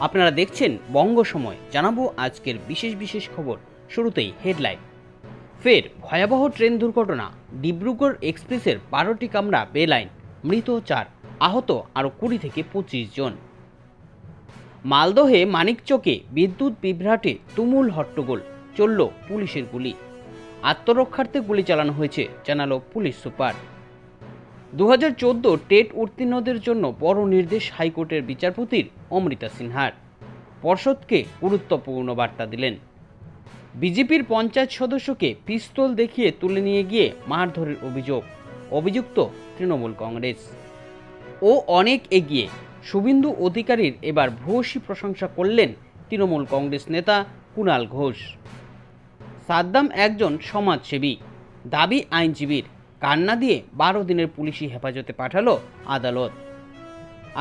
আপনারা দেখছেন বঙ্গ সময়। জানাবো আজকের বিশেষ খবর। শুরুতেই হেডলাইন। ফের ভয়াবহ ট্রেন দুর্ঘটনা। ডিব্রুগড় এক্সপ্রেসের 12টি কামরা বেলাইন, মৃত 4, আহত আরও 20 থেকে 25 জন। মালদহে মানিকচকে বিদ্যুৎ বিভ্রাটে তুমুল হট্টগোল, চলল পুলিশের গুলি। আত্মরক্ষার্থে গুলি চালানো হয়েছে, জানালো পুলিশ সুপার। 2014 টেট উত্তীর্ণদের জন্য বড় নির্দেশ হাইকোর্টের বিচারপতির অমৃতা সিনহার। পর্ষদকে গুরুত্বপূর্ণ বার্তা দিলেন। বিজেপির পঞ্চায়েত সদস্যকে পিস্তল দেখিয়ে তুলে নিয়ে গিয়ে মারধরের অভিযুক্ত তৃণমূল কংগ্রেস। ও অনেক এগিয়ে, শুভেন্দু অধিকারীর এবার ভূয়সী প্রশংসা করলেন তৃণমূল কংগ্রেস নেতা কুণাল ঘোষ। সাদ্দাম একজন সমাজসেবী, দাবি আইনজীবীর। কান্না দিয়ে 12 দিনের পুলিশি হেফাজতে পাঠালো আদালত।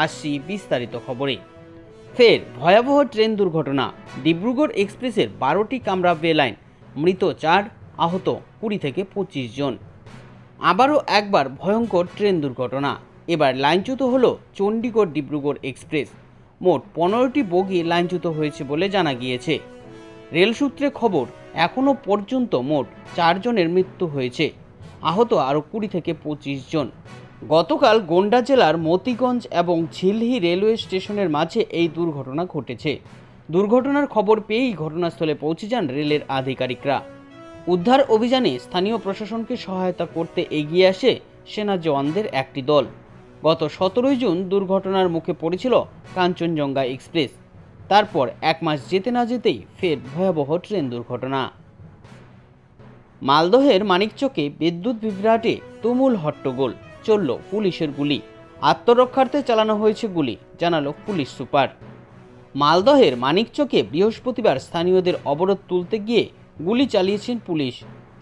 আসছি বিস্তারিত খবরে। ফের ভয়াবহ ট্রেন দুর্ঘটনা। ডিব্রুগড় এক্সপ্রেসের 12টি কামরা বেলাইন, মৃত 4, আহত 20 থেকে 25 জন। আবারও একবার ভয়ঙ্কর ট্রেন দুর্ঘটনা। এবার লাইনচ্যুত হলো চণ্ডীগড় ডিব্রুগড় এক্সপ্রেস। মোট 15টি বগি লাইনচ্যুত হয়েছে বলে জানা গিয়েছে। রেল সূত্রে খবর, এখনও পর্যন্ত মোট 4 জনের মৃত্যু হয়েছে, আহত আরও 20 থেকে 25 জন। গতকাল গোন্ডা জেলার মতিগঞ্জ এবং ঝিলহি রেলওয়ে স্টেশনের মাঝে এই দুর্ঘটনা ঘটেছে। দুর্ঘটনার খবর পেয়েই ঘটনাস্থলে পৌঁছে যান রেলের আধিকারিকরা। উদ্ধার অভিযানে স্থানীয় প্রশাসনকে সহায়তা করতে এগিয়ে আসে সেনা জওয়ানদের একটি দল। গত 17 জুন দুর্ঘটনার মুখে পড়েছিল কাঞ্চনজঙ্ঘা এক্সপ্রেস। তারপর 1 মাস যেতে না যেতেই ফের ভয়াবহ ট্রেন দুর্ঘটনা। মালদহের মানিকচকে বিদ্যুৎ বিভ্রাটে তুমুল হট্টগোল, চলল পুলিশের গুলি। আত্মরক্ষার্থে চালানো হয়েছে গুলি, জানালো পুলিশ সুপার। মালদহের মানিকচকে বৃহস্পতিবার স্থানীয়দের অবরোধ তুলতে গিয়ে গুলি চালিয়েছেন পুলিশ।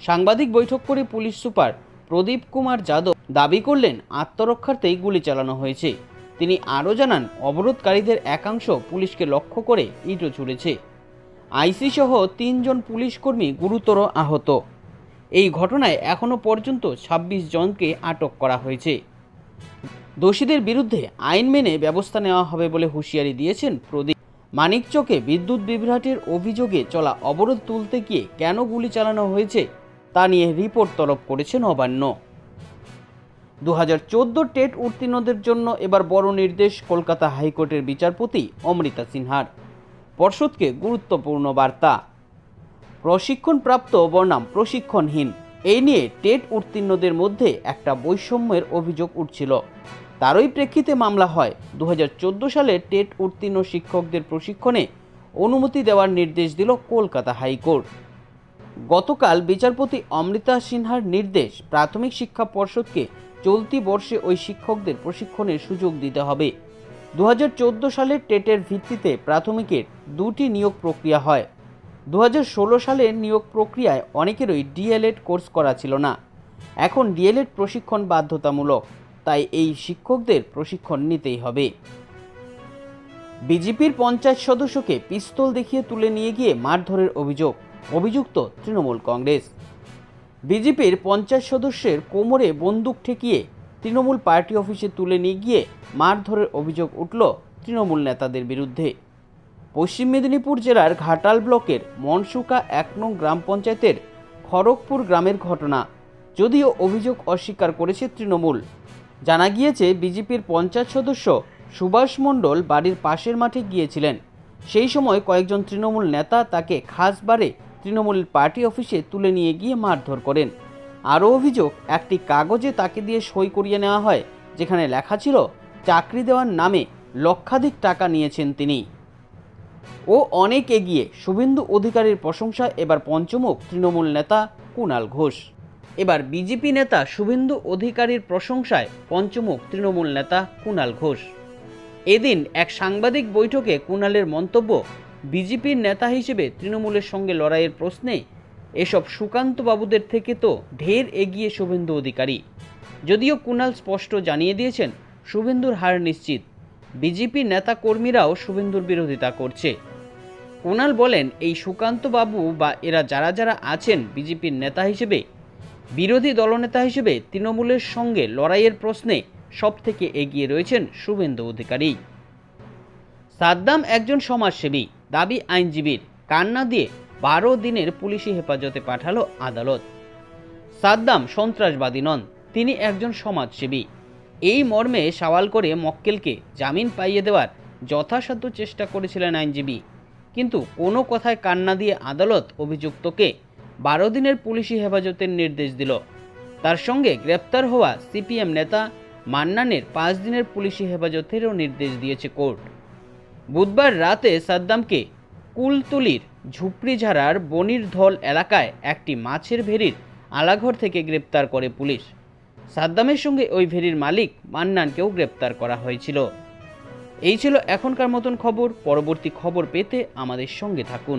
সাংবাদিক বৈঠক করে পুলিশ সুপার প্রদীপ কুমার যাদব দাবি করলেন আত্মরক্ষার্থেই গুলি চালানো হয়েছে। তিনি আরও জানান, অবরোধকারীদের একাংশ পুলিশকে লক্ষ্য করে ইটও ছুড়েছে। আইসি সহ 3 জন পুলিশ কর্মী গুরুতর আহত। এই ঘটনায় এখনও পর্যন্ত 26 জনকে আটক করা হয়েছে। দোষীদের বিরুদ্ধে আইন মেনে ব্যবস্থা নেওয়া হবে বলে হুঁশিয়ারি দিয়েছেন প্রদীপ। মানিকচকে বিদ্যুৎ বিভ্রাটের অভিযোগে চলা অবরোধ তুলতে গিয়ে কেন গুলি চালানো হয়েছে তা নিয়ে রিপোর্ট তলব করেছে নবান্ন। 2014 টেট উত্তীর্ণদের জন্য এবার বড় নির্দেশ কলকাতা হাইকোর্টের বিচারপতি অমৃতা সিনহার। পর্ষদকে গুরুত্বপূর্ণ বার্তা। প্রশিক্ষণপ্রাপ্ত বনাম প্রশিক্ষণহীন, এই নিয়ে টেট উত্তীর্ণদের মধ্যে একটা বৈষম্যের অভিযোগ উঠছিল। তারই প্রেক্ষিতে মামলা হয়। 2014 সালে টেট উত্তীর্ণ শিক্ষকদের প্রশিক্ষণে অনুমতি দেওয়ার নির্দেশ দিল কলকাতা হাইকোর্ট। গতকাল বিচারপতি অমৃতা সিনহার নির্দেশ, প্রাথমিক শিক্ষা পর্ষদকে চলতি বর্ষে ওই শিক্ষকদের প্রশিক্ষণের সুযোগ দিতে হবে। 2014 সালের টেটের ভিত্তিতে প্রাথমিকের 2টি নিয়োগ প্রক্রিয়া হয়। 2016 সালের নিয়োগ প্রক্রিয়ায় অনেকেরই ডিএলএড কোর্স করা ছিল না। এখন ডিএলএড প্রশিক্ষণ বাধ্যতামূলক, তাই এই শিক্ষকদের প্রশিক্ষণ নিতেই হবে। বিজেপির পঞ্চায়েত সদস্যকে পিস্তল দেখিয়ে তুলে নিয়ে গিয়ে মারধরের অভিযুক্ত তৃণমূল কংগ্রেস। বিজেপির পঞ্চায়েত সদস্যের কোমরে বন্দুক ঠেকিয়ে তৃণমূল পার্টি অফিসে তুলে নিয়ে গিয়ে মারধরের অভিযোগ উঠল তৃণমূল নেতাদের বিরুদ্ধে। পশ্চিম মেদিনীপুর জেলার ঘাটাল ব্লকের মনসুকা 1 নং গ্রাম পঞ্চায়েতের খড়গপুর গ্রামের ঘটনা। যদিও অভিযোগ অস্বীকার করেছে তৃণমূল। জানা গিয়েছে, বিজেপির পঞ্চায়েত সদস্য সুভাষ মণ্ডল বাড়ির পাশের মাঠে গিয়েছিলেন। সেই সময় কয়েকজন তৃণমূল নেতা তাকে খাসবারে তৃণমূলের পার্টি অফিসে তুলে নিয়ে গিয়ে মারধর করেন। আরও অভিযোগ, একটি কাগজে তাকে দিয়ে সই করিয়ে নেওয়া হয়, যেখানে লেখা ছিল চাকরি দেওয়ার নামে লক্ষাধিক টাকা নিয়েছেন তিনি। ও অনেক এগিয়ে, শুভেন্দু অধিকারীর প্রশংসা এবার পঞ্চমুখ তৃণমূল নেতা কুণাল ঘোষ। এবার বিজেপি নেতা শুভেন্দু অধিকারীর প্রশংসায় পঞ্চমুখ তৃণমূল নেতা কুণাল ঘোষ। এদিন এক সাংবাদিক বৈঠকে কুণালের মন্তব্য, বিজেপির নেতা হিসেবে তৃণমূলের সঙ্গে লড়াইয়ের প্রশ্নে এসব সুকান্ত বাবুদের থেকে তো ঢের এগিয়ে শুভেন্দু অধিকারী। যদিও কুণাল স্পষ্ট জানিয়ে দিয়েছেন, শুভেন্দুর হার নিশ্চিত। বিজেপি নেতা কর্মীরাও শুভেন্দুর বিরোধিতা করছে। কুণাল বলেন, এই সুকান্ত বাবু বা এরা যারা আছেন বিজেপির নেতা হিসেবে, বিরোধী দলনেতা হিসেবে তৃণমূলের সঙ্গে লড়াইয়ের প্রশ্নে সব থেকে এগিয়ে রয়েছেন শুভেন্দু অধিকারী। সাদ্দাম একজন সমাজসেবী, দাবি আইনজীবীর। কান্না দিয়ে 12 দিনের পুলিশি হেফাজতে পাঠালো আদালত। সাদ্দাম সন্ত্রাসবাদী নন, তিনি একজন সমাজসেবী, এই মর্মে সওয়াল করে মক্কেলকে জামিন পাইয়ে দেওয়ার যথাসাধ্য চেষ্টা করেছিলেন আইনজীবী। কিন্তু কোনো কথায় কান্না দিয়ে আদালত অভিযুক্তকে 12 দিনের পুলিশি হেফাজতের নির্দেশ দিল। তার সঙ্গে গ্রেপ্তার হওয়া সিপিএম নেতা মান্নানের 5 দিনের পুলিশি হেফাজতেরও নির্দেশ দিয়েছে কোর্ট। বুধবার রাতে সাদ্দামকে কুলতলির ঝুপড়িঝাড়ার বনিরধল এলাকায় একটি মাছের ভেড়ির আলাঘর থেকে গ্রেপ্তার করে পুলিশ। সাদ্দামের সঙ্গে ওই ভেড়ির মালিক মান্নানকেও গ্রেপ্তার করা হয়েছিল। এই ছিল এখনকার মতন খবর। পরবর্তী খবর পেতে আমাদের সঙ্গে থাকুন।